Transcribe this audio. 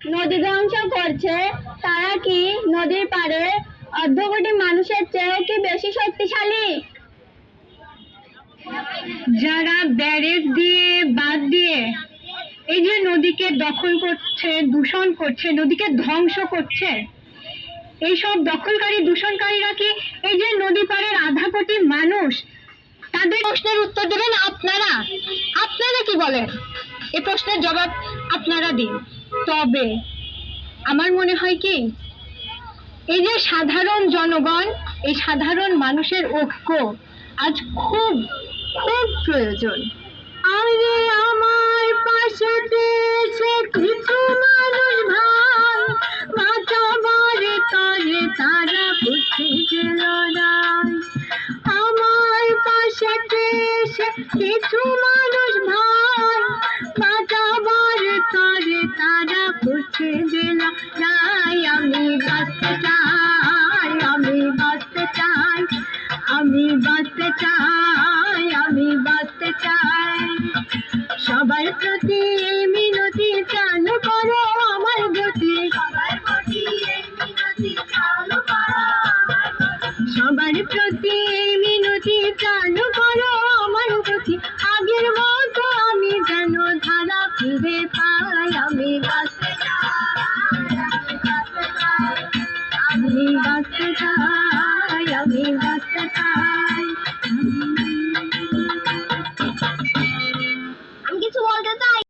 নদী ধ্বংস করছে তারা কি নদীর পাড়ে অর্ধকোটি মানুষের চেয়েও কি বেশি শক্তিশালী? যারা ব্যারেজ দিয়ে বাঁধ দিয়ে এই যে নদীকে দখল করছে, দূষণ করছে, নদীকে ধ্বংস করছে, এইসব দখলকারী দূষণকারীরা কি এই যে নদী পাড়ের আধা কোটি মানুষ, তাদের প্রশ্নের উত্তর দেবেন আপনারা? আপনারা কি বলেন? এই প্রশ্নের জবাব আপনারা দিন। তবে আমার মনে হয় কি, এই যে সাধারণ জনগণ, এই সাধারণ মানুষের ঐক্য আজ খুব খুব প্রয়োজন। আরে আমার পাশে এসে কিছু মানুষ ভাই বাঁচাবার তরে তারা বুঝে লড়াই। আমার পাশে এসে কিছু মানুষ ভাই বাঁচাবার তরে তারা বুঝে লড়াই। আমি বাঁচতে চাই, আমি বাঁচতে চাই, আমি বাঁচতে চাই, আমি বাঁচতে চাই। সবার প্রতি মিনতি চালু করো আমার গতি, সবার প্রতি মিনতি চালু করো, সবার প্রতি মিনতি চালু করো আমার গতি। আগের মতো আমি যেন ধারা ফিরে পাই। আমি বাঁচতে চাই, আমি বাঁচতে চাই, আমি বাঁচতে চাই।